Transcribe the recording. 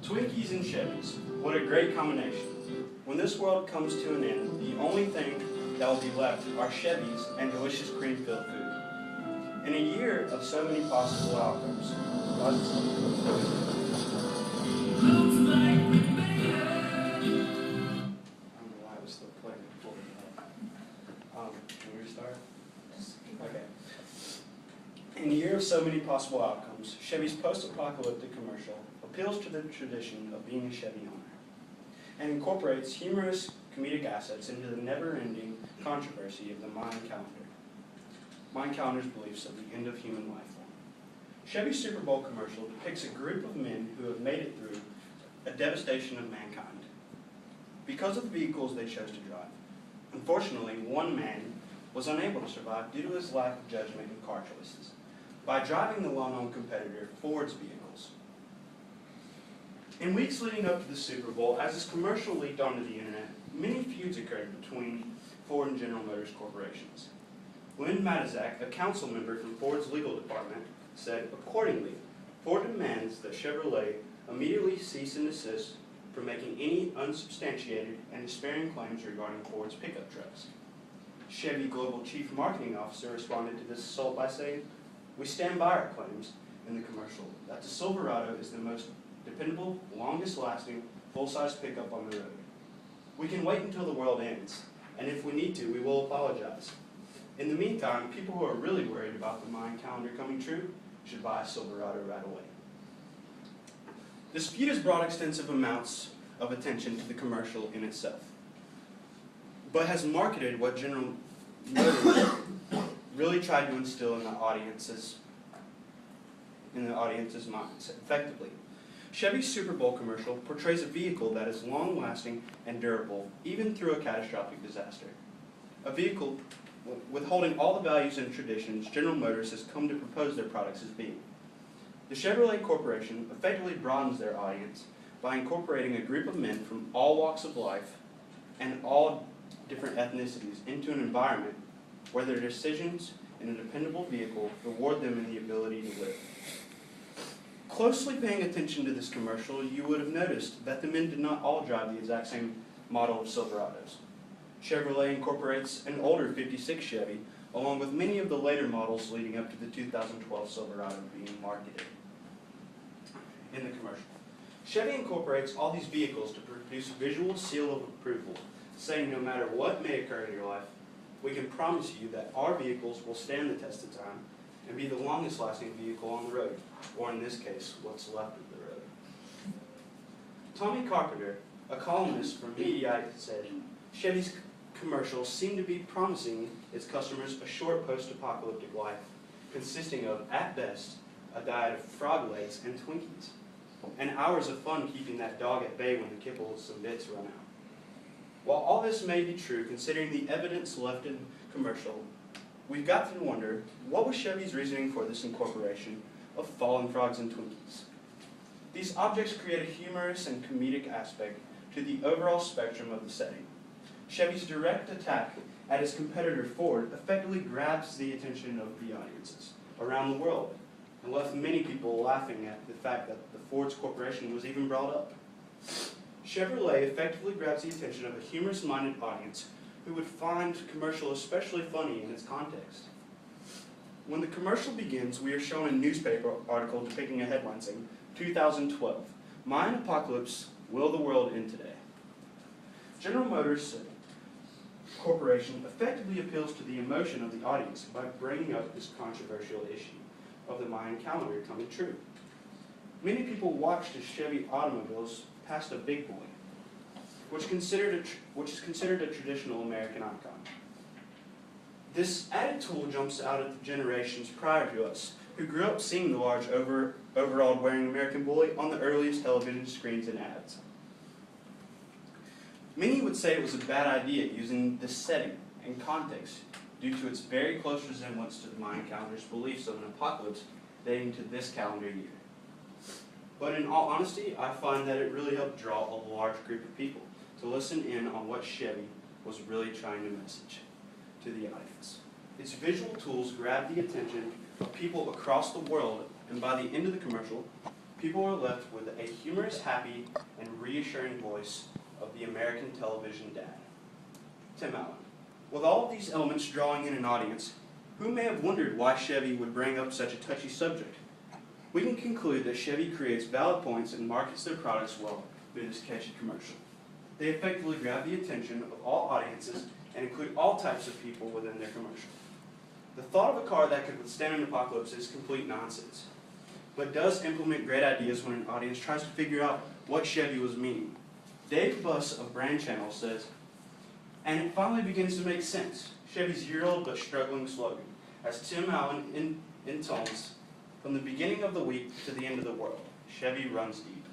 Twinkies and Chevys, what a great combination. When this world comes to an end, the only thing that will be left are Chevys and delicious cream-filled food. In a year of so many possible outcomes, I don't know why I was still playing before can we restart? Okay. In a year of so many possible outcomes, Chevy's post-apocalyptic commercial appeals to the tradition of being a Chevy owner and incorporates humorous comedic assets into the never-ending controversy of the Mayan calendar's beliefs of the end of human life form. Chevy's Super Bowl commercial depicts a group of men who have made it through a devastation of mankind because of the vehicles they chose to drive. Unfortunately, one man was unable to survive due to his lack of judgment in car choices by driving the well-known competitor Ford's vehicles. In weeks leading up to the Super Bowl, as this commercial leaked onto the internet, many feuds occurred between Ford and General Motors corporations. Lynn Matizak, a council member from Ford's legal department, said, accordingly, Ford demands that Chevrolet immediately cease and desist from making any unsubstantiated and despairing claims regarding Ford's pickup trucks. Chevy Global Chief Marketing Officer responded to this assault by saying, "We stand by our claims in the commercial that the Silverado is the most dependable, longest-lasting, full-size pickup on the road. We can wait until the world ends, and if we need to, we will apologize. In the meantime, people who are really worried about the Mayan calendar coming true should buy a Silverado right away." This feud has brought extensive amounts of attention to the commercial in itself, but has marketed what General Motors really tried to instill in the audience's minds effectively. Chevy's Super Bowl commercial portrays a vehicle that is long-lasting and durable, even through a catastrophic disaster. A vehicle withholding all the values and traditions General Motors has come to propose their products as being. The Chevrolet Corporation effectively broadens their audience by incorporating a group of men from all walks of life and all different ethnicities into an environment where their decisions in a dependable vehicle reward them in the ability to live. Closely paying attention to this commercial, you would have noticed that the men did not all drive the exact same model of Silverados. Chevrolet incorporates an older '56 Chevy, along with many of the later models leading up to the 2012 Silverado being marketed in the commercial. Chevy incorporates all these vehicles to produce a visual seal of approval, saying no matter what may occur in your life, we can promise you that our vehicles will stand the test of time and be the longest lasting vehicle on the road, or in this case, what's left of the road. Tommy Carpenter, a columnist for Mediaite, said, Chevy's commercials seem to be promising its customers a short post-apocalyptic life, consisting of, at best, a diet of frog legs and Twinkies, and hours of fun keeping that dog at bay when the kibbles and bits run out. While all this may be true, considering the evidence left in commercial, we've got to wonder, what was Chevy's reasoning for this incorporation of fallen frogs and Twinkies? These objects create a humorous and comedic aspect to the overall spectrum of the setting. Chevy's direct attack at its competitor Ford effectively grabs the attention of the audiences around the world and left many people laughing at the fact that the Ford's corporation was even brought up. Chevrolet effectively grabs the attention of a humorous-minded audience who would find the commercial especially funny in its context. When the commercial begins, we are shown a newspaper article depicting a headline saying, 2012, Mayan Apocalypse, Will the World End Today? General Motors Corporation effectively appeals to the emotion of the audience by bringing up this controversial issue of the Mayan calendar coming true. Many people watched as Chevy automobiles passed a big boy, which is considered a traditional American icon. This added tool jumps out at the generations prior to us, who grew up seeing the large overalled wearing American boy on the earliest television screens and ads. Many would say it was a bad idea using this setting and context due to its very close resemblance to the Mayan calendar's beliefs of an apocalypse dating to this calendar year. But in all honesty, I find that it really helped draw a large group of people to listen in on what Chevy was really trying to message to the audience. Its visual tools grabbed the attention of people across the world, and by the end of the commercial, people are left with a humorous, happy, and reassuring voice of the American television dad, Tim Allen. With all of these elements drawing in an audience, who may have wondered why Chevy would bring up such a touchy subject? We can conclude that Chevy creates valid points and markets their products well through this catchy commercial. They effectively grab the attention of all audiences and include all types of people within their commercial. The thought of a car that could withstand an apocalypse is complete nonsense, but does implement great ideas when an audience tries to figure out what Chevy was meaning. Dave Buss of Brand Channel says, and it finally begins to make sense, Chevy's year-old but struggling slogan, as Tim Allen intones, from the beginning of the week to the end of the world, Chevy runs deep.